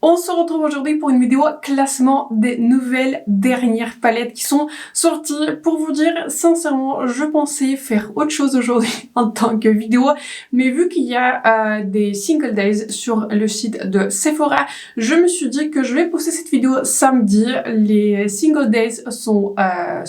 On se retrouve aujourd'hui pour une vidéo classement des nouvelles dernières palettes qui sont sorties. Pour vous dire, sincèrement, je pensais faire autre chose aujourd'hui en tant que vidéo, mais vu qu'il y a des single days sur le site de Sephora, je me suis dit que je vais poster cette vidéo samedi. Les single days sont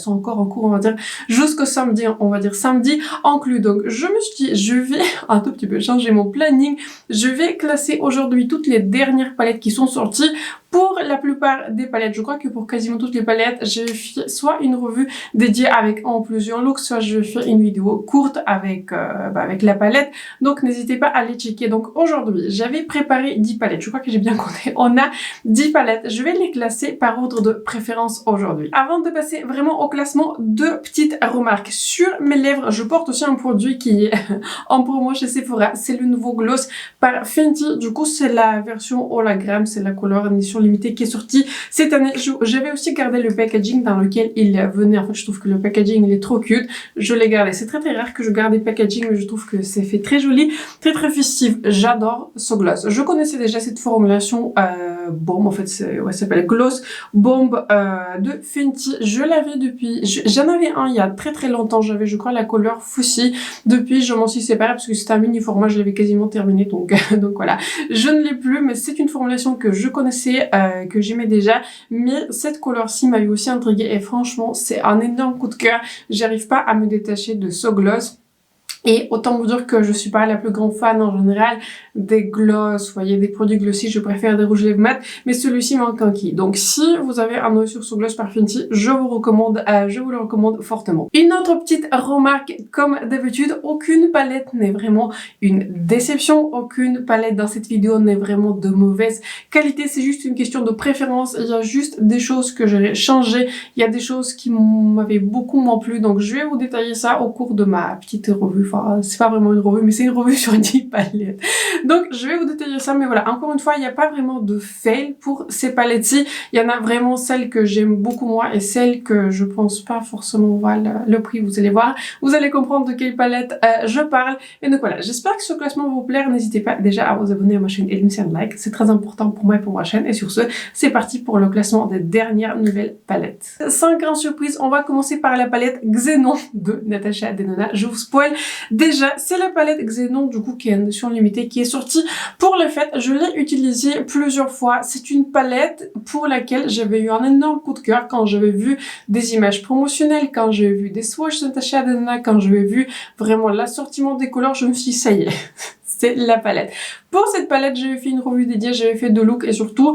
encore en cours, on va dire, jusqu'au samedi, on va dire samedi inclus. Donc je me suis dit, je vais un tout petit peu changer mon planning. Je vais classer aujourd'hui toutes les dernières palettes qui sont sorties. Pour la plupart des palettes, je crois que pour quasiment toutes les palettes, j'ai fait soit une revue dédiée avec en plusieurs looks, soit je fais une vidéo courte avec la palette. Donc n'hésitez pas à les checker. Donc aujourd'hui, j'avais préparé 10 palettes. Je crois que j'ai bien compté. On a 10 palettes. Je vais les classer par ordre de préférence aujourd'hui. Avant de passer vraiment au classement, deux petites remarques. Sur mes lèvres, je porte aussi un produit qui est en promo chez Sephora. C'est le nouveau gloss par Fenty. Du coup, c'est la version hologramme. C'est la couleur édition limitée qui est sortie cette année. J'avais aussi gardé le packaging dans lequel il venait. En fait, je trouve que le packaging, il est trop cute. Je l'ai gardé. C'est très très rare que je garde des packaging, mais je trouve que c'est fait très joli, très très festif. J'adore ce gloss. Je connaissais déjà cette formulation Bomb, en fait, ça s'appelle Gloss Bomb de Fenty. Je l'avais depuis... J'en avais un il y a très très longtemps. J'avais, je crois, la couleur Fussy. Depuis, je m'en suis séparée parce que c'était un mini format. Je l'avais quasiment terminé, donc voilà. Je ne l'ai plus, mais c'est une formulation que je connaissais, que j'aimais déjà, mais cette couleur-ci m'avait aussi intriguée et franchement c'est un énorme coup de cœur. J'arrive pas à me détacher de ce gloss. Et autant vous dire que je suis pas la plus grande fan en général des gloss, vous voyez, des produits glossy, je préfère des rouges lèvres mat, mais celui-ci m'a conquis. Donc si vous avez un œil sur ce gloss par Fenty, je vous le recommande fortement. Une autre petite remarque, comme d'habitude, aucune palette n'est vraiment une déception, aucune palette dans cette vidéo n'est vraiment de mauvaise qualité, c'est juste une question de préférence. Il y a juste des choses que j'aurais changées, il y a des choses qui m'avaient beaucoup moins plu, donc je vais vous détailler ça au cours de ma petite revue. Enfin, c'est pas vraiment une revue, mais c'est une revue sur 10 palettes. Donc, je vais vous détailler ça, mais voilà. Encore une fois, il n'y a pas vraiment de fail pour ces palettes-ci. Il y en a vraiment celles que j'aime beaucoup moins et celles que je pense pas forcément valent le prix. Vous allez voir. Vous allez comprendre de quelle palette je parle. Et donc voilà. J'espère que ce classement va vous plaire. N'hésitez pas déjà à vous abonner à ma chaîne et de me faire un like. C'est très important pour moi et pour ma chaîne. Et sur ce, c'est parti pour le classement des dernières nouvelles palettes. Sans grande surprise, on va commencer par la palette Xenon de Natasha Denona. Je vous spoil. Déjà, c'est la palette Xenon, du coup, qui est une édition limitée, qui est sortie pour le fait. Je l'ai utilisée plusieurs fois. C'est une palette pour laquelle j'avais eu un énorme coup de cœur quand j'avais vu des images promotionnelles, quand j'ai vu des swatchs de Natasha Denona, quand j'avais vu vraiment l'assortiment des couleurs, je me suis dit, ça y est, c'est la palette. Pour cette palette, j'avais fait une revue dédiée, j'avais fait deux looks et surtout,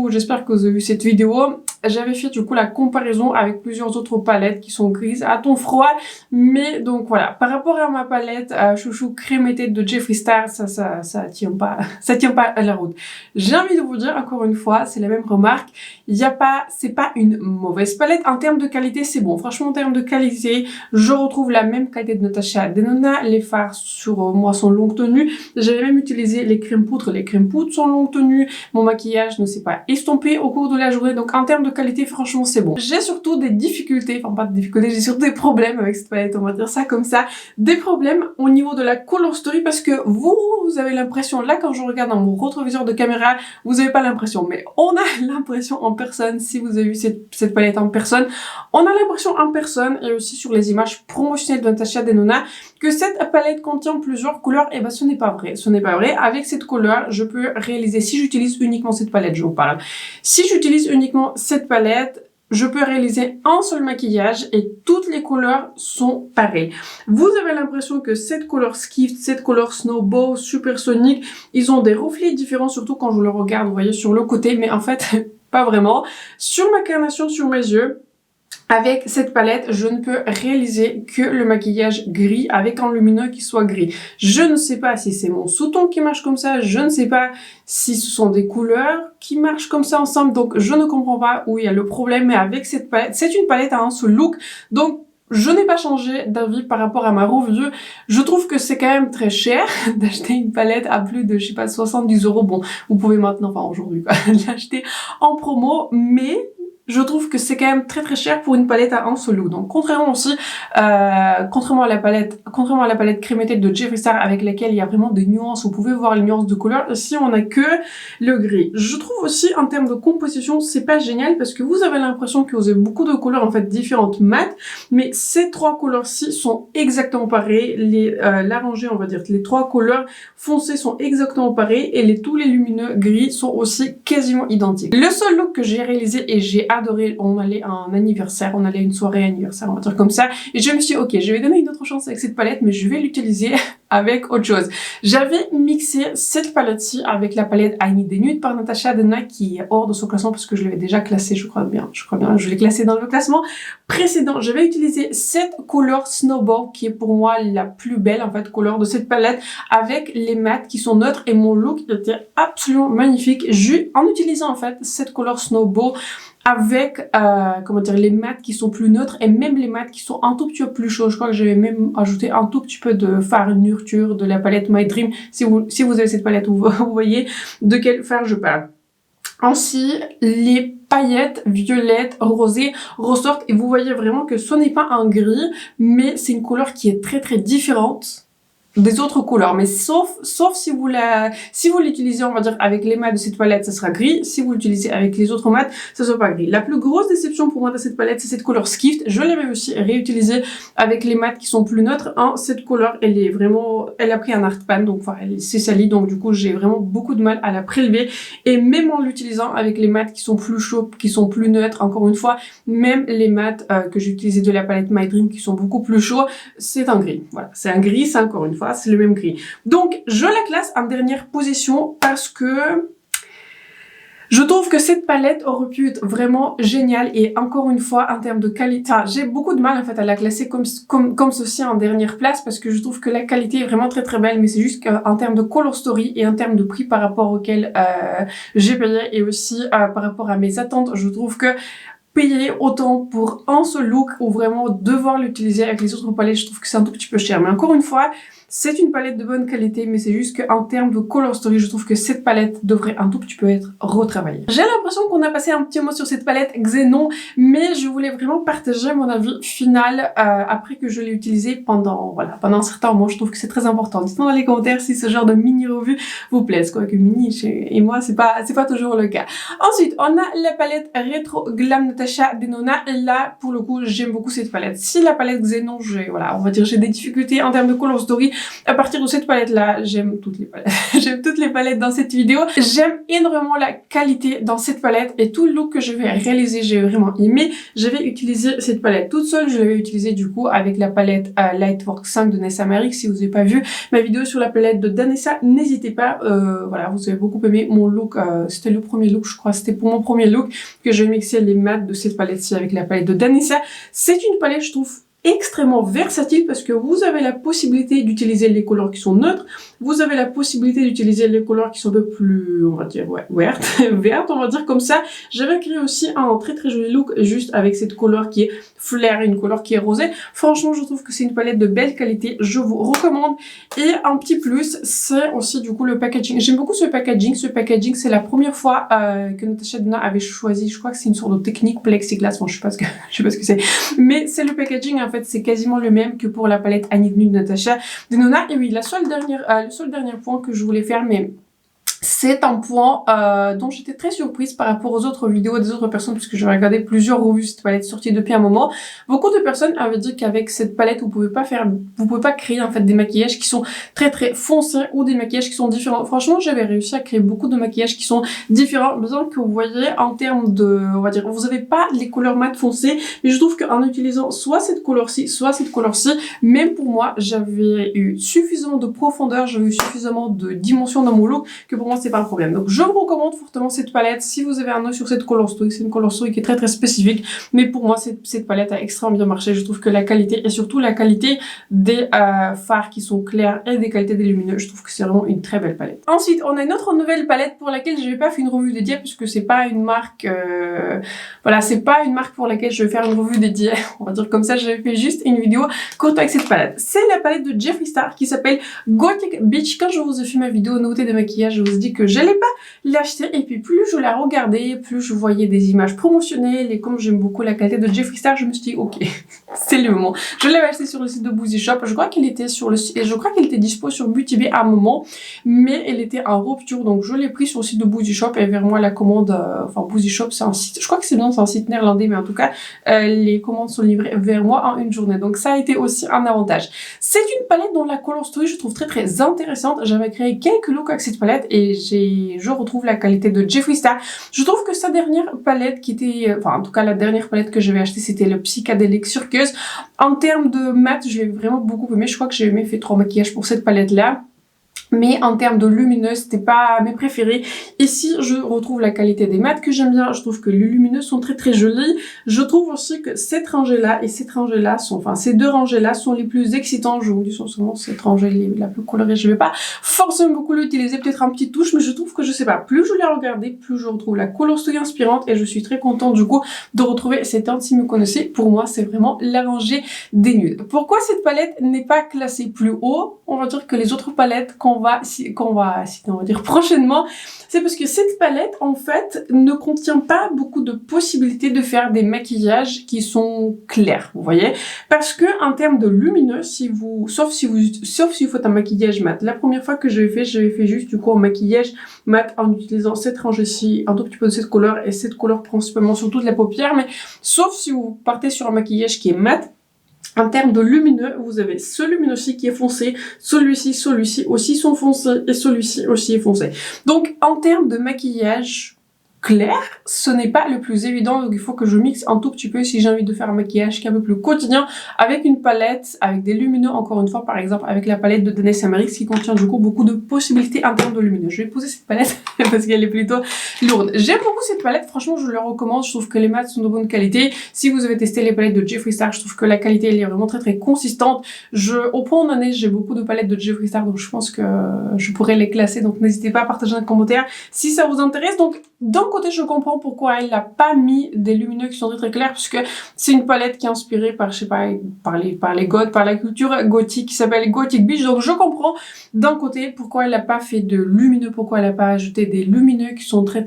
j'espère que vous avez vu cette vidéo, j'avais fait du coup la comparaison avec plusieurs autres palettes qui sont grises à ton froid, mais donc voilà, par rapport à ma palette chouchou crémetée de Jeffree Star, ça tient pas à la route. J'ai envie de vous dire encore une fois, c'est la même remarque, c'est pas une mauvaise palette, en termes de qualité c'est bon, franchement en termes de qualité, je retrouve la même qualité de Natasha Denona, les fards sur moi sont longue tenue, j'avais même utilisé les crèmes poudres sont longue tenue, mon maquillage ne s'est pas estompé au cours de la journée, donc en termes de qualité franchement c'est bon. J'ai surtout des difficultés, enfin pas de difficultés, j'ai surtout des problèmes avec cette palette, on va dire ça comme ça, des problèmes au niveau de la color story parce que vous avez l'impression, là quand je regarde dans mon rétroviseur de caméra, vous avez pas l'impression, mais on a l'impression en personne, si vous avez vu cette palette en personne, on a l'impression en personne et aussi sur les images promotionnelles de Natasha Denona que cette palette contient plusieurs couleurs, et ben ce n'est pas vrai, avec cette couleur je peux réaliser, si j'utilise uniquement cette palette, je vous parle, si j'utilise uniquement cette palette, je peux réaliser un seul maquillage et toutes les couleurs sont pareilles. Vous avez l'impression que cette couleur Skift, cette couleur Snowball, Supersonic, ils ont des reflets différents, surtout quand je le regarde, vous voyez, sur le côté, mais en fait, pas vraiment. Sur ma carnation, sur mes yeux, avec cette palette, je ne peux réaliser que le maquillage gris avec un lumineux qui soit gris. Je ne sais pas si c'est mon sous-ton qui marche comme ça, je ne sais pas si ce sont des couleurs qui marchent comme ça ensemble, donc je ne comprends pas où il y a le problème, mais avec cette palette, c'est une palette à un seul look, donc je n'ai pas changé d'avis par rapport à ma review. Je trouve que c'est quand même très cher d'acheter une palette à plus de, je sais pas, 70 €. Bon, vous pouvez maintenant, enfin aujourd'hui, l'acheter en promo, mais je trouve que c'est quand même très cher pour une palette à un seul look. Donc contrairement aussi, contrairement à la palette crémetée de Jeffree Star avec laquelle il y a vraiment des nuances, vous pouvez voir les nuances de couleurs. Ici on a que le gris. Je trouve aussi en termes de composition c'est pas génial parce que vous avez l'impression que vous avez beaucoup de couleurs en fait différentes mates, mais ces trois couleurs-ci sont exactement pareilles. L'arrangé, on va dire, les trois couleurs foncées sont exactement pareilles et tous les lumineux gris sont aussi quasiment identiques. Le seul look que j'ai réalisé et j'ai adoré, on allait à un anniversaire, on allait à une soirée anniversaire, on va dire comme ça, et je me suis dit, ok, je vais donner une autre chance avec cette palette, mais je vais l'utiliser avec autre chose. J'avais mixé cette palette-ci avec la palette I Need a Nude par Natasha Denona qui est hors de son classement parce que je l'avais déjà classée, je crois bien, je l'ai classée dans le classement précédent. Je vais utiliser cette couleur Snowball qui est pour moi la plus belle en fait couleur de cette palette avec les mattes qui sont neutres et mon look était absolument magnifique en utilisant en fait cette couleur Snowball avec comment dire, les mattes qui sont plus neutres et même les mattes qui sont un tout petit peu plus chauds. Je crois que j'avais même ajouté un tout petit peu de fard nurture de la palette My Dream. Si vous avez cette palette, vous voyez de quel fard je parle. Ainsi, les paillettes violettes, rosées ressortent et vous voyez vraiment que ce n'est pas un gris, mais c'est une couleur qui est très différente des autres couleurs, mais sauf si vous l'utilisez, on va dire, avec les mattes de cette palette, ça sera gris. Si vous l'utilisez avec les autres mattes, ça sera pas gris. La plus grosse déception pour moi de cette palette, c'est cette couleur Skift. Je l'avais aussi réutilisée avec les mattes qui sont plus neutres. Cette couleur, elle a pris un art pan, donc enfin, elle s'est salie, donc du coup, j'ai vraiment beaucoup de mal à la prélever. Et même en l'utilisant avec les mattes qui sont plus chaudes, qui sont plus neutres, encore une fois, même les mattes que j'ai utilisées de la palette My Dream qui sont beaucoup plus chauds, c'est un gris. Voilà, c'est un gris, c'est encore une fois, c'est le même gris. Donc, je la classe en dernière position parce que je trouve que cette palette aurait pu être vraiment géniale et encore une fois, en termes de qualité, j'ai beaucoup de mal en fait à la classer comme ceci en dernière place parce que je trouve que la qualité est vraiment très belle, mais c'est juste qu'en termes de color story et en termes de prix par rapport auquel j'ai payé et aussi par rapport à mes attentes, je trouve que payer autant pour un seul look ou vraiment devoir l'utiliser avec les autres palettes, je trouve que c'est un tout petit peu cher. Mais encore une fois, c'est une palette de bonne qualité, mais c'est juste qu'en termes de color story, je trouve que cette palette devrait un tout petit peu être retravaillée. J'ai l'impression qu'on a passé un petit mot sur cette palette Xenon, mais je voulais vraiment partager mon avis final après que je l'ai utilisée pendant un certain moment. Je trouve que c'est très important. Dites-moi dans les commentaires si ce genre de mini-revue vous plaît. Quoique mini, et moi, c'est pas toujours le cas. Ensuite, on a la palette Retro Glam Natasha Denona, et là, pour le coup, j'aime beaucoup cette palette. Si la palette Xenon, on va dire, j'ai des difficultés en termes de color story, à partir de cette palette-là, j'aime toutes les palettes. J'aime toutes les palettes dans cette vidéo. J'aime énormément la qualité dans cette palette et tout le look que je vais réaliser, j'ai vraiment aimé. Je vais utiliser cette palette toute seule. Je l'avais utilisée du coup avec la palette Lightwork 5 de Nessa Marik. Si vous n'avez pas vu ma vidéo sur la palette de Danessa, n'hésitez pas. Voilà, vous avez beaucoup aimé mon look. C'était le premier look, je crois. C'était pour mon premier look que je vais mixer les mattes de cette palette-ci avec la palette de Danessa. C'est une palette, je trouve, extrêmement versatile parce que vous avez la possibilité d'utiliser les couleurs qui sont neutres, vous avez la possibilité d'utiliser les couleurs qui sont un peu plus, on va dire, vertes, on va dire comme ça. J'avais créé aussi un très joli look juste avec cette couleur qui est flair, une couleur qui est rosée. Franchement, je trouve que c'est une palette de belle qualité, je vous recommande. Et un petit plus, c'est aussi du coup le packaging. J'aime beaucoup ce packaging. Ce packaging, c'est la première fois que Natasha Denona avait choisi, je crois que c'est une sorte de technique plexiglas, bon, je sais pas ce que c'est, mais c'est le packaging. En fait, c'est quasiment le même que pour la palette I Need Nude Natasha Denona. Et oui, le seul dernier point que je voulais faire, mais c'est un point dont j'étais très surprise par rapport aux autres vidéos des autres personnes, puisque j'ai regardé plusieurs revues cette palette sortie depuis un moment. Beaucoup de personnes avaient dit qu'avec cette palette, vous pouvez pas créer en fait des maquillages qui sont très foncés ou des maquillages qui sont différents. Franchement, j'avais réussi à créer beaucoup de maquillages qui sont différents, besoin que vous voyez en termes de, on va dire, vous avez pas les couleurs mat foncées, mais je trouve qu'en utilisant soit cette couleur-ci, soit cette couleur-ci, même pour moi, j'avais eu suffisamment de profondeur, j'avais eu suffisamment de dimension dans mon look que pour moi c'est pas un problème. Donc je vous recommande fortement cette palette si vous avez un œil sur cette color story. C'est une color story qui est très spécifique, mais pour moi cette palette a extrêmement bien marché. Je trouve que la qualité et surtout la qualité des fards qui sont clairs et des qualités des lumineux, je trouve que c'est vraiment une très belle palette. Ensuite, on a une autre nouvelle palette pour laquelle je vais pas faire une revue dédiée puisque c'est pas une marque voilà, c'est pas une marque pour laquelle je vais faire une revue dédiée. On va dire comme ça, j'avais fait juste une vidéo courte avec cette palette. C'est la palette de Jeffree Star qui s'appelle Gothic Beach. Quand je vous ai fait ma vidéo nouveauté de maquillage, je vous ai dit que j'allais pas l'acheter. Et puis plus je la regardais, plus je voyais des images promotionnelles. Et comme j'aime beaucoup la qualité de Jeffree Star, je me suis dit ok, c'est le moment. Je l'avais acheté sur le site de Boozy Shop. Je crois qu'il était sur le site, et je crois qu'il était dispo sur BeautyBay à un moment, mais elle était en rupture. Donc je l'ai pris sur le site de Boozy Shop et vers moi la commande, enfin Boozy Shop c'est un site, je crois que c'est un site néerlandais, mais en tout cas les commandes sont livrées vers moi en une journée. Donc ça a été aussi un avantage. C'est une palette dont la color story je trouve très intéressante. J'avais créé quelques looks avec cette palette et je retrouve la qualité de Jeffree Star. Je trouve que sa dernière palette qui était, enfin en tout cas la dernière palette que j'avais achetée, c'était le Psychedelic Circus. En termes de mat, je l'ai vraiment beaucoup aimé. Je crois que j'ai aimé fait 3 maquillages pour cette palette là. Mais en termes de lumineux, c'était pas mes préférés. Ici, je retrouve la qualité des mats que j'aime bien. Je trouve que les lumineux sont très jolis. Je trouve aussi que cette rangée-là et cette rangée-là sont, enfin, ces deux rangées-là sont les plus excitantes. Je vous dis souvent cette rangée la plus colorée. Je vais pas forcément beaucoup l'utiliser, peut-être un petit touche, mais je trouve que je sais pas. Plus je la regarde, plus je retrouve la color story inspirante et je suis très contente du coup de retrouver cette teinte. Si vous me connaissez, pour moi, c'est vraiment la rangée des nudes. Pourquoi cette palette n'est pas classée plus haut? On va dire que les autres palettes qu'on va dire prochainement, c'est parce que cette palette en fait ne contient pas beaucoup de possibilités de faire des maquillages qui sont clairs, vous voyez, parce que en termes de lumineux, sauf si vous faites un maquillage mat. La première fois que j'avais fait juste du coup un maquillage mat en utilisant cette rangée-ci, un tout petit peu de cette couleur et cette couleur principalement sur toute la paupière, mais sauf si vous partez sur un maquillage qui est mat. En termes de lumineux, vous avez ce lumineux-ci qui est foncé, celui-ci aussi sont foncés et celui-ci aussi est foncé. Donc en termes de maquillage clair, ce n'est pas le plus évident, donc il faut que je mixe un tout petit peu si j'ai envie de faire un maquillage qui est un peu plus quotidien avec une palette, avec des lumineux, encore une fois par exemple avec la palette de Danessa Myricks qui contient du coup beaucoup de possibilités en termes de lumineux. Je vais poser cette palette parce qu'elle est plutôt lourde. J'aime beaucoup cette palette, franchement je la recommande, je trouve que les mats sont de bonne qualité. Si vous avez testé les palettes de Jeffree Star, je trouve que la qualité elle est vraiment très consistante. Au point où on en est, j'ai beaucoup de palettes de Jeffree Star, donc je pense que je pourrais les classer, donc n'hésitez pas à partager un commentaire si ça vous intéresse. Donc d'un côté, je comprends pourquoi elle n'a pas mis des lumineux qui sont très clairs, puisque c'est une palette qui est inspirée par, je sais pas, par les goths, par la culture gothique qui s'appelle Gothic Beach. Donc je comprends d'un côté pourquoi elle n'a pas fait de lumineux, pourquoi elle n'a pas ajouté des lumineux qui sont très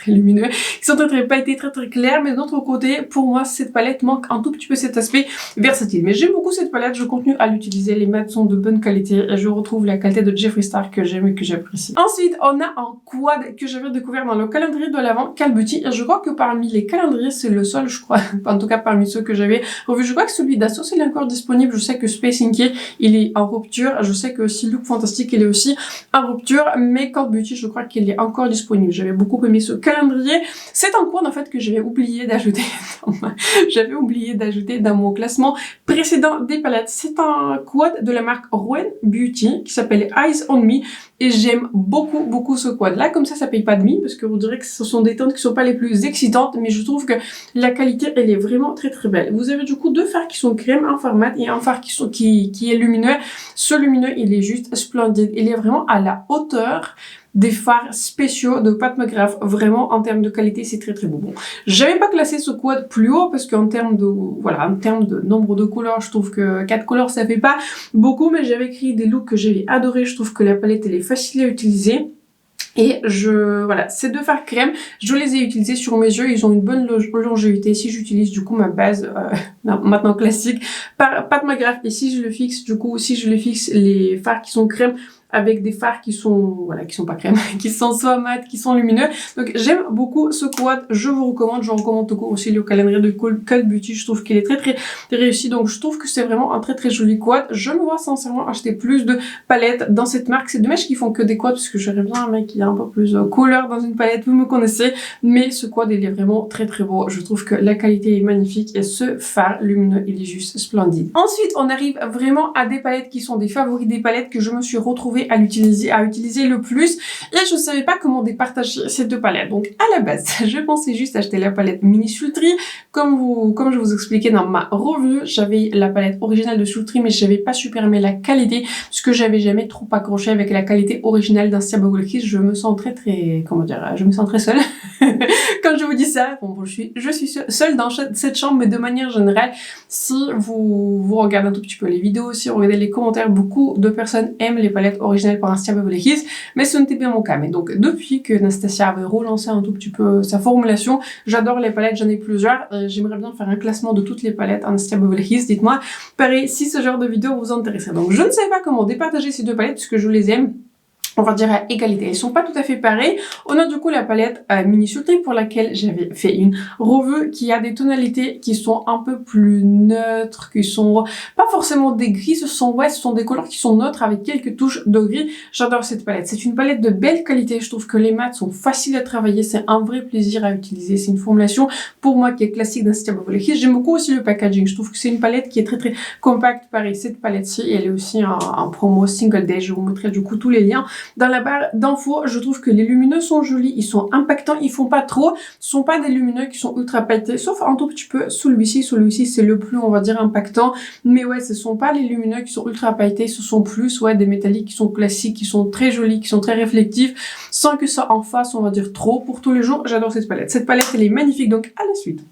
lumineux, qui sont très pailletés, très clairs. Mais d'un autre côté, pour moi, cette palette manque un tout petit peu cet aspect versatile. Mais j'aime beaucoup cette palette, je continue à l'utiliser. Les mats sont de bonne qualité et je retrouve la qualité de Jeffree Star que j'aime et que j'apprécie. Ensuite, on a un quad que j'avais découvert dans le calendrier de l'Avent Call Beauty. Et je crois que parmi les calendriers, c'est le seul, je crois, en tout cas parmi ceux que j'avais revu. Je crois que celui d'Assos, il est encore disponible. Je sais que Space Inky, il est en rupture. Je sais que aussi Look Fantastic, il est aussi en rupture. Mais Call Beauty, je crois qu'il est encore disponible. J'avais beaucoup aimé ce calendrier. C'est un quad, en fait, que j'avais oublié d'ajouter dans mon classement précédent des palettes. C'est un quad de la marque Rouen Beauty qui s'appelle Eyes on Me. Et j'aime beaucoup ce quad là, comme ça paye pas de mine, parce que vous direz que ce sont des teintes qui sont pas les plus excitantes, mais je trouve que la qualité elle est vraiment très belle. Vous avez du coup deux fards qui sont crème, un fard mat et un fard qui est lumineux. Ce lumineux il est juste splendide, il est vraiment à la hauteur des fards spéciaux de Pat McGrath. Vraiment en termes de qualité c'est très beau. Bon, j'avais pas classé ce quad plus haut parce qu'en termes de nombre de couleurs, je trouve que 4 couleurs ça fait pas beaucoup, mais j'avais créé des looks que j'avais adoré. Je trouve que la palette elle est facile à utiliser. Et voilà, ces deux fards crème, je les ai utilisés sur mes yeux, ils ont une bonne longévité. Si j'utilise du coup ma base maintenant classique par Pat McGrath, et si je le fixe les fards qui sont crème avec des fards qui sont pas crème, qui sont soit mat, qui sont lumineux. Donc j'aime beaucoup ce quad, je vous recommande. Je recommande tout court aussi le calendrier de Call Beauty. Je trouve qu'il est très réussi, donc je trouve que c'est vraiment un très joli quad. Je me vois sincèrement acheter plus de palettes dans cette marque. C'est dommage qu'ils font que des quads, parce que j'aurais bien un mec qui a un peu plus de couleur dans une palette, vous me connaissez. Mais ce quad il est vraiment très beau. Je trouve que la qualité est magnifique et ce fard lumineux il est juste splendide. Ensuite on arrive vraiment à des palettes qui sont des favoris des palettes que je me suis retrouvée à utiliser le plus, et je savais pas comment départager ces deux palettes. Donc à la base je pensais juste acheter la palette Mini Sultry comme je vous expliquais dans ma revue. J'avais la palette originale de Sultry, mais j'avais pas super aimé la qualité, puisque j'avais jamais trop accroché avec la qualité originale d'un Bubble Kiss. Je me sens je me sens très seule quand je vous dis ça. Bon, je suis seule dans cette chambre, mais de manière générale, si vous regardez un tout petit peu les vidéos, si vous regardez les commentaires, beaucoup de personnes aiment les palettes originales originale par Anastasia Beverly Hills, mais ce n'était bien mon cas. Mais donc depuis que Anastasia avait relancé un tout petit peu sa formulation, j'adore les palettes, j'en ai plusieurs. J'aimerais bien faire un classement de toutes les palettes Anastasia Beverly Hills. Dites-moi, pareil, si ce genre de vidéo vous intéresserait. Donc je ne sais pas comment départager ces deux palettes puisque je les aime, on va dire à égalité. Elles sont pas tout à fait pareilles. On a du coup la palette Mini Shooting pour laquelle j'avais fait une revue qui a des tonalités qui sont un peu plus neutres, qui sont pas forcément des gris, ce sont des couleurs qui sont neutres avec quelques touches de gris. J'adore cette palette. C'est une palette de belle qualité. Je trouve que les mats sont faciles à travailler. C'est un vrai plaisir à utiliser. C'est une formulation pour moi qui est classique d'Anastasia Beverly Hills. J'aime beaucoup aussi le packaging. Je trouve que c'est une palette qui est très très compacte. Pareil, cette palette-ci, elle est aussi en promo single day. Je vous mettrai du coup tous les liens dans la barre d'infos. Je trouve que les lumineux sont jolis, ils sont impactants, ils font pas trop, ce sont pas des lumineux qui sont ultra pailletés, sauf un tout petit peu celui-ci c'est le plus, on va dire, impactant, mais ouais, ce sont pas les lumineux qui sont ultra pailletés, ce sont plus, ouais, des métalliques qui sont classiques, qui sont très jolis, qui sont très réflectifs, sans que ça en fasse, on va dire, trop pour tous les jours. J'adore cette palette. Cette palette, elle est magnifique, donc à la suite.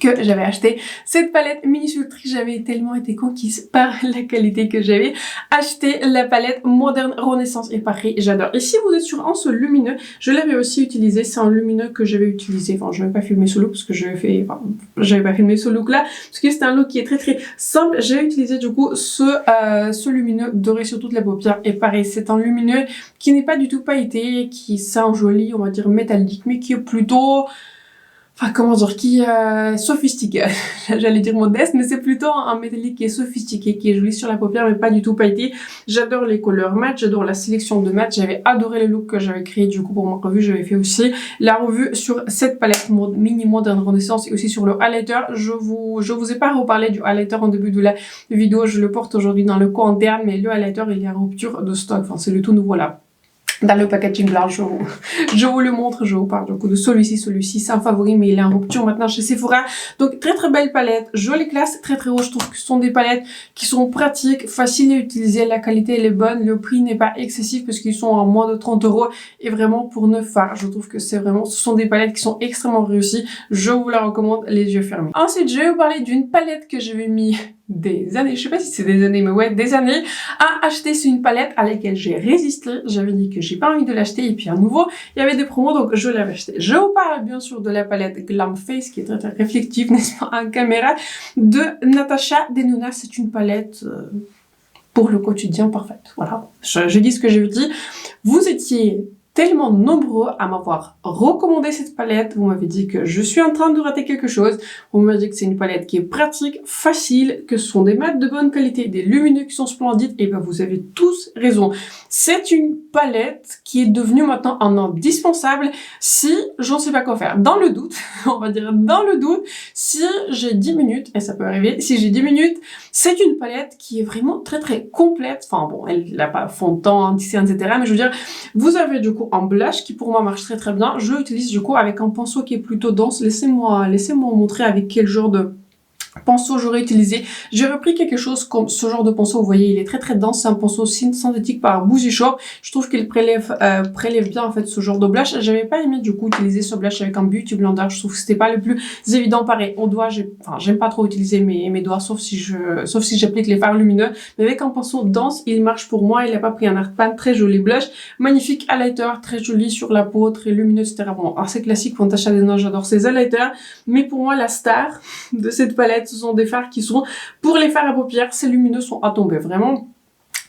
Que j'avais acheté cette palette Mini Sultry, j'avais tellement été conquise par la qualité que j'avais acheté la palette Modern Renaissance et pareil, j'adore. Et si vous êtes sur un seul lumineux, je l'avais aussi utilisé, c'est un lumineux que j'avais utilisé, enfin je n'avais pas filmé ce look parce que j'avais pas filmé ce look là parce que c'est un look qui est très très simple. J'ai utilisé du coup ce lumineux doré sur toute la paupière et pareil, c'est un lumineux qui n'est pas du tout pailleté, qui sent joli, on va dire métallique, mais qui est plutôt... Enfin, comment dire, qui est sophistiqué. J'allais dire modeste, mais c'est plutôt un métallique qui est sophistiqué, qui est joli sur la paupière, mais pas du tout pailleté. J'adore les couleurs mat, j'adore la sélection de mat. J'avais adoré le look que j'avais créé du coup pour ma revue. J'avais fait aussi la revue sur cette palette Mini Modern Renaissance et aussi sur le highlighter. Je vous ai pas reparlé du highlighter en début de la vidéo. Je le porte aujourd'hui dans le coin interne, mais le highlighter, il est en rupture de stock. Enfin, c'est le tout nouveau là. Dans le packaging blanc, je vous le montre, je vous parle du coup de celui-ci, c'est un favori, mais il est en rupture maintenant chez Sephora. Donc très très belle palette, jolie classe, très très haut. Je trouve que ce sont des palettes qui sont pratiques, faciles à utiliser, la qualité elle est bonne, le prix n'est pas excessif parce qu'ils sont à moins de 30 € et vraiment pour 9 fards. Je trouve que c'est vraiment, ce sont des palettes qui sont extrêmement réussies. Je vous la recommande les yeux fermés. Ensuite, je vais vous parler d'une palette que j'avais mis des années, je sais pas si c'est des années, mais ouais, des années à acheter. C'est une palette à laquelle j'ai résisté. J'avais dit que j'ai pas envie de l'acheter et puis à nouveau, il y avait des promos donc je l'avais acheté. Je vous parle bien sûr de la palette Glam Face qui est très très réflective, n'est-ce pas, en caméra, de Natasha Denona. C'est une palette pour le quotidien parfaite. Voilà, je dis ce que j'ai dit. Vous étiez tellement nombreux à m'avoir recommandé cette palette. Vous m'avez dit que je suis en train de rater quelque chose. Vous m'avez dit que c'est une palette qui est pratique, facile, que ce sont des mats de bonne qualité, des lumineux qui sont splendides. Et ben vous avez tous raison. C'est une palette qui est devenue maintenant un indispensable si j'en sais pas quoi faire. Dans le doute, on va dire dans le doute, si j'ai 10 minutes, et ça peut arriver, si j'ai 10 minutes, c'est une palette qui est vraiment très très complète. Enfin bon, elle n'a pas fond de teint, tissé, etc. Mais je veux dire, vous avez du coup un blush qui pour moi marche très très bien. Je l'utilise du coup avec un pinceau qui est plutôt dense. Laissez-moi montrer avec quel genre de pinceau j'aurais utilisé. J'ai repris quelque chose comme ce genre de pinceau. Vous voyez, il est très très dense. C'est un pinceau synthétique par Boozy Shop. Je trouve qu'il prélève bien en fait ce genre de blush. J'avais pas aimé du coup utiliser ce blush avec un Beauty Blender. Je trouve que c'était pas le plus évident. Pareil, au doigt, j'aime pas trop utiliser mes doigts, sauf si j'applique les fards lumineux. Mais avec un pinceau dense, il marche pour moi. Il a pas pris un art pan. Très joli blush, magnifique highlighter, très joli sur la peau, très lumineux, etc. Bon, assez classique pour Natasha Denona. J'adore ses highlighters. Mais pour moi, la star de cette palette, ce sont des fards qui sont pour les fards à paupières. Ces lumineux sont à tomber, vraiment.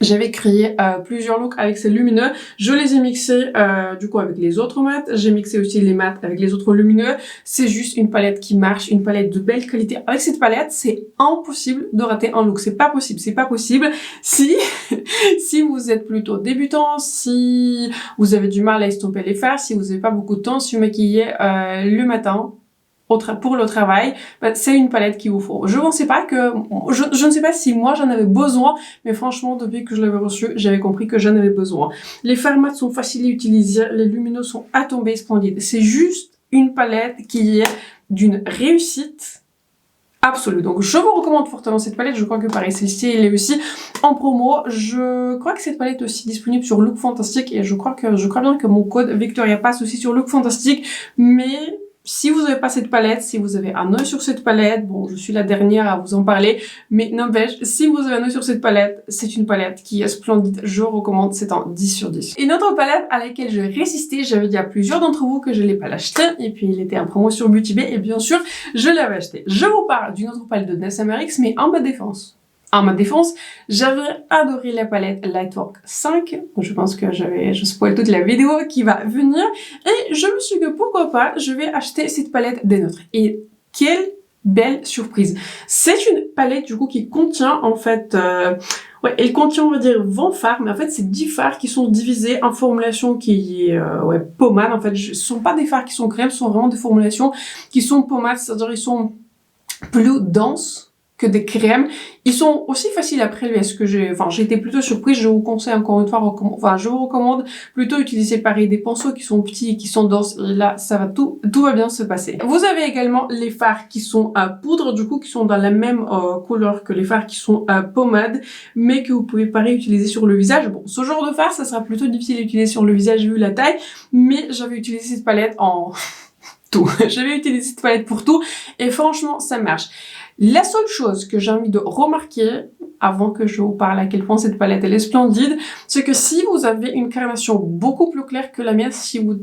J'avais créé plusieurs looks avec ces lumineux. Je les ai mixés du coup avec les autres mats. J'ai mixé aussi les mats avec les autres lumineux. C'est juste une palette qui marche, une palette de belle qualité. Avec cette palette, c'est impossible de rater un look. C'est pas possible, c'est pas possible. Si vous êtes plutôt débutant, si vous avez du mal à estomper les fards, si vous n'avez pas beaucoup de temps, si vous maquillez le matin, pour le travail, c'est une palette qu'il vous faut. Je ne sais pas si moi j'en avais besoin, mais franchement depuis que je l'avais reçue, j'avais compris que j'en avais besoin. Les fards mat sont faciles à utiliser, les lumineux sont à tomber splendides. C'est juste une palette qui est d'une réussite absolue. Donc je vous recommande fortement cette palette. Je crois que pareil, celle-ci elle est aussi en promo. Je crois que cette palette est aussi disponible sur Look Fantastic et je crois bien que mon code Victoria passe aussi sur Look Fantastic, mais si vous n'avez pas cette palette, si vous avez un œil sur cette palette, bon, je suis la dernière à vous en parler, mais n'empêche, si vous avez un œil sur cette palette, c'est une palette qui est splendide, je recommande, c'est un 10 sur 10. Une autre palette à laquelle je résistais, j'avais dit à plusieurs d'entre vous que je ne l'ai pas l'acheter, et puis il était en promo sur Beauty Bay, et bien sûr, je l'avais acheté. Je vous parle d'une autre palette de NSMRX, mais en ma défense. En ma défense, j'avais adoré la palette Lightwork 5. Je pense que je spoil toute la vidéo qui va venir. Et je me suis dit que pourquoi pas, je vais acheter cette palette des nôtres. Et quelle belle surprise. C'est une palette du coup qui contient en fait... ouais, elle contient, on va dire, 20 fards, mais en fait, c'est 10 fards qui sont divisés en formulation qui est, pommade. En fait, ce sont pas des fards qui sont crème, ce sont vraiment des formulations qui sont pommades, c'est-à-dire ils sont plus denses que des crèmes. Ils sont aussi faciles à prélever. J'ai été plutôt surprise. Je vous conseille encore une fois, je vous recommande plutôt utiliser pareil des pinceaux qui sont petits et qui sont denses. Et là, ça va tout va bien se passer. Vous avez également les fards qui sont à poudre, du coup, qui sont dans la même couleur que les fards qui sont à pommade, mais que vous pouvez pareil utiliser sur le visage. Bon, ce genre de fard, ça sera plutôt difficile à utiliser sur le visage vu la taille, mais j'avais utilisé cette palette en tout. J'avais utilisé cette palette pour tout et franchement, ça marche. La seule chose que j'ai envie de remarquer, avant que je vous parle à quel point cette palette elle est splendide, c'est que si vous avez une carnation beaucoup plus claire que la mienne, si vous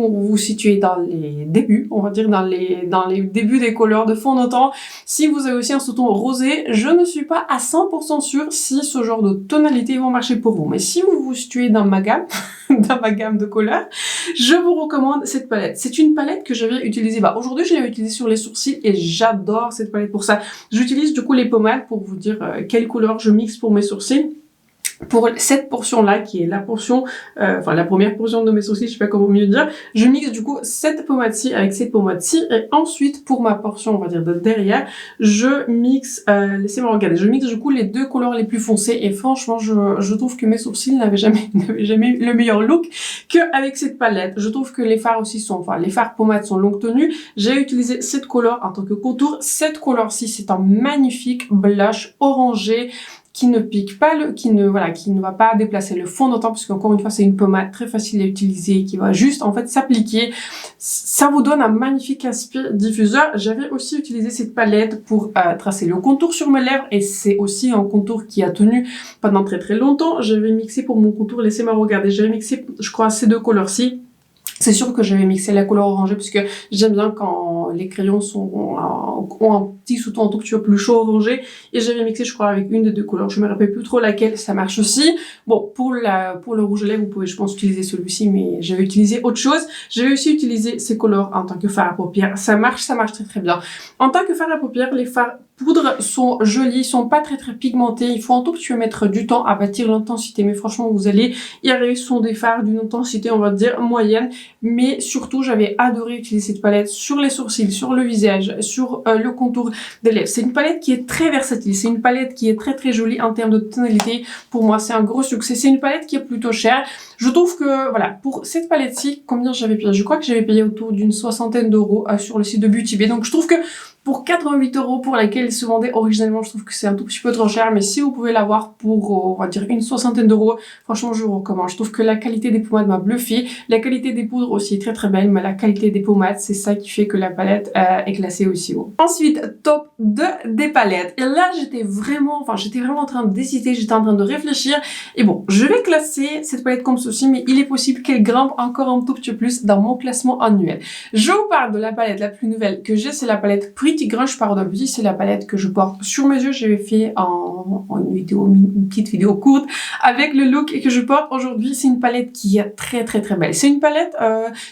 vous situez dans les débuts, on va dire dans les débuts des couleurs de fond de teint, si vous avez aussi un sous-ton rosé, je ne suis pas à 100% sûre si ce genre de tonalité vont marcher pour vous. Mais si vous vous situez dans ma gamme, dans ma gamme de couleurs, je vous recommande cette palette. C'est une palette que j'avais utilisée, aujourd'hui je l'ai utilisée sur les sourcils et j'adore cette palette pour ça. J'utilise du coup les pommades pour vous dire quelle couleur je mixe pour mes sourcils. Pour cette portion-là, qui est la portion, la première portion de mes sourcils, je sais pas comment mieux dire, je mixe du coup cette pommade-ci avec cette pommade-ci, et ensuite, pour ma portion, on va dire de derrière, je mixe, laissez-moi regarder, je mixe du coup les deux couleurs les plus foncées, et franchement, je trouve que mes sourcils n'avaient jamais eu le meilleur look qu'avec cette palette. Je trouve que les fards aussi les fards pommades sont longue tenue. J'ai utilisé cette couleur en tant que contour. Cette couleur-ci, c'est un magnifique blush orangé, qui ne pique pas qui ne va pas déplacer le fond de teint, parce qu'encore une fois, c'est une pommade très facile à utiliser, qui va juste, en fait, s'appliquer. Ça vous donne un magnifique aspect diffuseur. J'avais aussi utilisé cette palette pour tracer le contour sur mes lèvres, et c'est aussi un contour qui a tenu pendant très très longtemps. J'avais mixé pour mon contour, laissez-moi regarder, j'avais mixé, je crois, ces deux couleurs-ci. C'est sûr que j'avais mixé la couleur orangée parce que j'aime bien quand les crayons ont un petit sous-ton un tout petit peu plus chaud orangé, et j'avais mixé je crois avec une des deux couleurs, je me rappelle plus trop laquelle, ça marche aussi. Bon, pour le rouge à lèvres, vous pouvez je pense utiliser celui-ci, mais j'avais utilisé autre chose. J'avais aussi utilisé ces couleurs en tant que fard à paupières, ça marche très très bien. En tant que fard à paupières, les fards poudre sont jolis, sont pas très très pigmentés, il faut un tout petit peu mettre du temps à bâtir l'intensité, mais franchement vous allez y arriver. Ce sont des fards d'une intensité on va dire moyenne, mais surtout j'avais adoré utiliser cette palette sur les sourcils, sur le visage, sur le contour des lèvres. C'est une palette qui est très versatile, c'est une palette qui est très très jolie en termes de tonalité. Pour moi c'est un gros succès, c'est une palette qui est plutôt chère. Je trouve que voilà, pour cette palette-ci, combien j'avais payé? Je crois que j'avais payé autour d'une 60aine d'euros sur le site de Beauty Bay, donc je trouve que pour 88 € pour laquelle elle se vendait originalement, je trouve que c'est un tout petit peu trop cher, mais si vous pouvez l'avoir pour, on va dire, une 60aine d'euros, franchement, je vous recommande. Je trouve que la qualité des pommades m'a bluffé. La qualité des poudres aussi est très très belle, mais la qualité des pommades, c'est ça qui fait que la palette est classée aussi haut. Ensuite, top 2 des palettes. Et là, j'étais vraiment en train d'hésiter, j'étais en train de réfléchir. Et bon, je vais classer cette palette comme ceci, mais il est possible qu'elle grimpe encore un tout petit peu plus dans mon classement annuel. Je vous parle de la palette la plus nouvelle que j'ai, c'est la palette Pretty Grunge par Huda Beauty. C'est la palette que je porte sur mes yeux. J'avais fait une petite vidéo courte avec le look et que je porte aujourd'hui. C'est une palette qui est très très très belle. C'est une palette,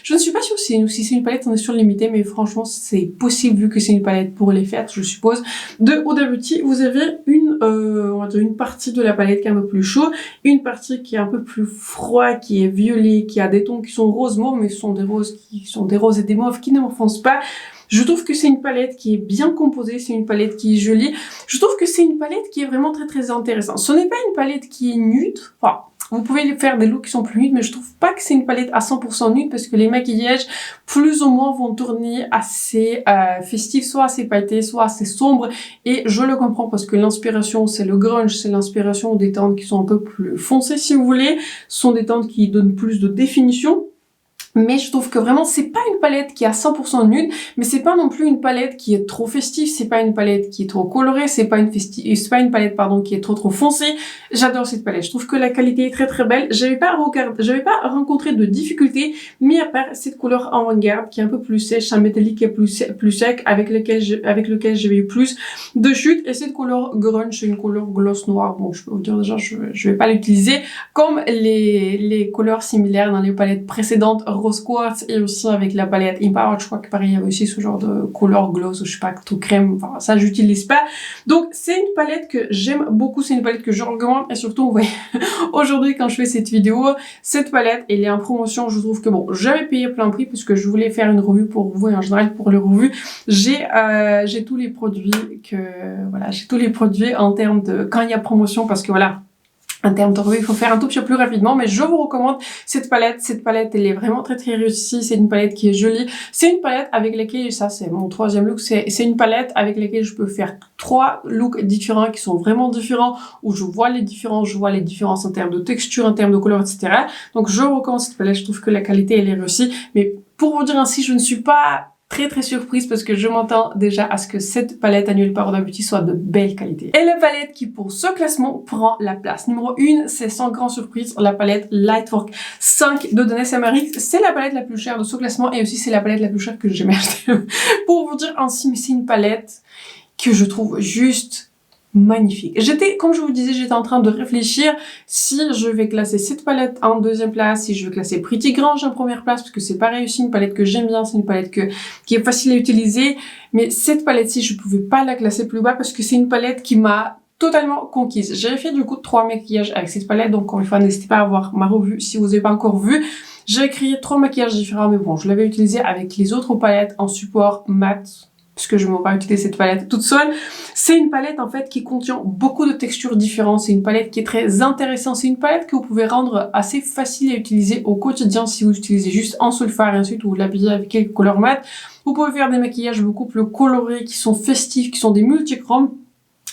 je ne suis pas sûre si c'est une palette en édition limitée, mais franchement c'est possible vu que c'est une palette pour les fêtes, je suppose. De Huda Beauty, vous avez on va dire une partie de la palette qui est un peu plus chaude, une partie qui est un peu plus froid, qui est violet, qui a des tons qui sont rose mauve, mais ce sont des roses et des mauves qui ne m'offensent pas. Je trouve que c'est une palette qui est bien composée, c'est une palette qui est jolie. Je trouve que c'est une palette qui est vraiment très très intéressante. Ce n'est pas une palette qui est nude. Enfin, vous pouvez faire des looks qui sont plus nudes, mais je trouve pas que c'est une palette à 100% nude parce que les maquillages, plus ou moins, vont tourner assez festifs, soit assez pailletés, soit assez sombres. Et je le comprends parce que l'inspiration, c'est le grunge, c'est l'inspiration des teintes qui sont un peu plus foncées, si vous voulez. Ce sont des teintes qui donnent plus de définition. Mais je trouve que vraiment, c'est pas une palette qui est à 100% nude, mais c'est pas non plus une palette qui est trop festive, c'est pas une palette qui est trop colorée, c'est pas une palette, pardon, qui est trop foncée. J'adore cette palette. Je trouve que la qualité est très belle. J'avais pas rencontré de difficultés, mis à part cette couleur avant-garde qui est un peu plus sèche, un métallique qui est plus sec, avec lequel j'avais eu plus de chute. Et cette couleur grunge, c'est une couleur gloss noire. Bon, je peux vous dire déjà, je vais pas l'utiliser comme les couleurs similaires dans les palettes précédentes, Rose Quartz, et aussi avec la palette Empowered. Je crois que pareil, il y avait aussi ce genre de couleur gloss, ou je sais pas, tout crème, enfin ça j'utilise pas. Donc c'est une palette que j'aime beaucoup, c'est une palette que je recommande, et surtout, vous voyez, aujourd'hui quand je fais cette vidéo, cette palette, elle est en promotion. Je trouve que bon, j'avais payé plein prix puisque je voulais faire une revue pour vous, et en général pour les revues, j'ai tous les produits j'ai tous les produits en termes de quand il y a promotion, parce que voilà, en termes de revue, il faut faire un tout petit peu plus rapidement, mais je vous recommande cette palette. Cette palette, elle est vraiment très réussie. C'est une palette qui est jolie. C'est une palette avec laquelle, ça c'est mon troisième look, c'est une palette avec laquelle je peux faire 3 looks différents qui sont vraiment différents, où je vois les différences en termes de texture, en termes de couleur, etc. Donc je recommande cette palette. Je trouve que la qualité, elle est réussie. Mais pour vous dire ainsi, je ne suis pas très surprise parce que je m'entends déjà à ce que cette palette Annual Power Beauty soit de belle qualité. Et la palette qui pour ce classement prend la place numéro 1, c'est sans grande surprise la palette Lightwork 5 de Danessa Myricks. C'est la palette la plus chère de ce classement, et aussi c'est la palette la plus chère que j'ai jamais achetée. Pour vous dire ainsi, mais c'est une palette que je trouve juste magnifique. Comme je vous disais, j'étais en train de réfléchir si je vais classer cette palette en deuxième place, si je vais classer Pretty Grange en première place, parce que c'est pareil aussi une palette que j'aime bien, c'est une palette qui est facile à utiliser, mais cette palette-ci, je pouvais pas la classer plus bas parce que c'est une palette qui m'a totalement conquise. J'ai fait du coup 3 maquillages avec cette palette, donc encore une fois, n'hésitez pas à voir ma revue si vous n'avez pas encore vu. J'ai créé 3 maquillages différents, mais bon, je l'avais utilisé avec les autres palettes en support mat, puisque je ne vais pas utiliser cette palette toute seule. C'est une palette en fait qui contient beaucoup de textures différentes. C'est une palette qui est très intéressante. C'est une palette que vous pouvez rendre assez facile à utiliser au quotidien si vous utilisez juste un seul fard et ensuite vous l'habillez avec quelques couleurs mat. Vous pouvez faire des maquillages beaucoup plus colorés, qui sont festifs, qui sont des multichromes.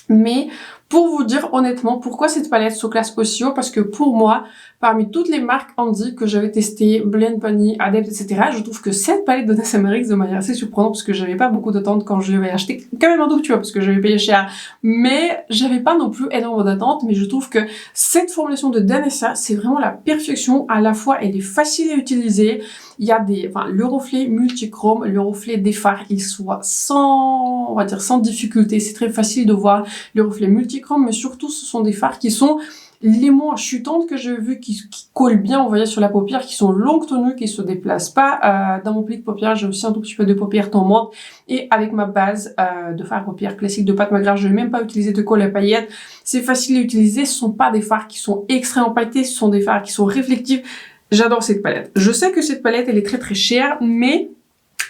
Mais pour vous dire honnêtement pourquoi cette palette se classe aussi haut, parce que pour moi, parmi toutes les marques Handy que j'avais testées, Blend Bunny, Adept, etc., je trouve que cette palette de Danessa Myricks, de manière assez surprenante, parce que j'avais pas beaucoup d'attentes quand je l'avais acheté, quand même un tout petit peu, parce que j'avais payé cher, mais j'avais pas non plus énormément d'attentes, mais je trouve que cette formulation de Danessa, c'est vraiment la perfection. À la fois, elle est facile à utiliser, il y a le reflet multichrome, le reflet des fards, il soit sans difficulté, c'est très facile de voir le reflet multichrome, mais surtout ce sont des fards qui sont les moins chutantes que j'ai vues, qui collent bien, vous voyez, sur la paupière, qui sont longues tenues, qui se déplacent pas. Dans mon pli de paupière, j'ai aussi un tout petit peu de paupières tombantes, et avec ma base de fard paupières classique de Pat McGrath, je vais même pas utiliser de colle à paillettes. C'est facile à utiliser, ce sont pas des fards qui sont extrêmement pailletés, ce sont des fards qui sont réflectifs. J'adore cette palette. Je sais que cette palette, elle est très chère, mais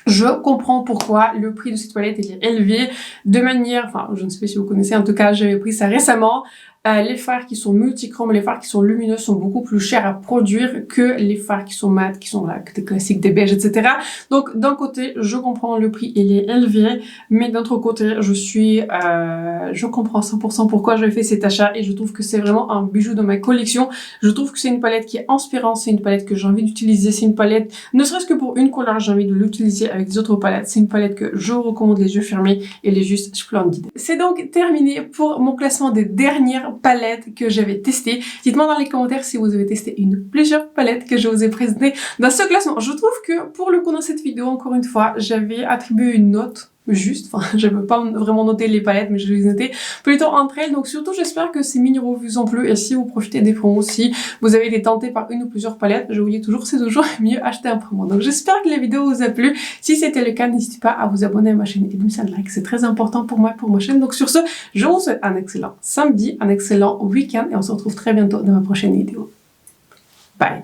je comprends pourquoi le prix de cette palette est élevé de manière, enfin, je ne sais pas si vous connaissez, en tout cas, j'avais pris ça récemment. Les fards qui sont multichromes, les fards qui sont lumineux sont beaucoup plus chers à produire que les fards qui sont mat, qui sont là, des classiques, des beiges, etc. Donc, d'un côté, je comprends le prix, il est élevé, mais d'un autre côté, je comprends 100% pourquoi j'ai fait cet achat, et je trouve que c'est vraiment un bijou de ma collection. Je trouve que c'est une palette qui est inspirante, c'est une palette que j'ai envie d'utiliser, c'est une palette, ne serait-ce que pour une couleur, j'ai envie de l'utiliser avec des autres palettes. C'est une palette que je recommande les yeux fermés, elle est juste splendide. C'est donc terminé pour mon classement des dernières palettes que j'avais testées. Dites-moi dans les commentaires si vous avez testé plusieurs palettes que je vous ai présentées dans ce classement. Je trouve que pour le coup dans cette vidéo, encore une fois, j'avais attribué une note juste, enfin je peux pas vraiment noter les palettes, mais je les ai notées plutôt entre elles. Donc surtout j'espère que ces mini revues ont plu, et si vous profitez des promos, si vous avez été tenté par une ou plusieurs palettes, je vous dis toujours, c'est toujours mieux acheter un promo. Donc j'espère que la vidéo vous a plu. Si c'était le cas, n'hésitez pas à vous abonner à ma chaîne et de me faire un like, c'est très important pour moi, pour ma chaîne. Donc sur ce, je vous souhaite un excellent samedi, un excellent week-end, et on se retrouve très bientôt dans ma prochaine vidéo.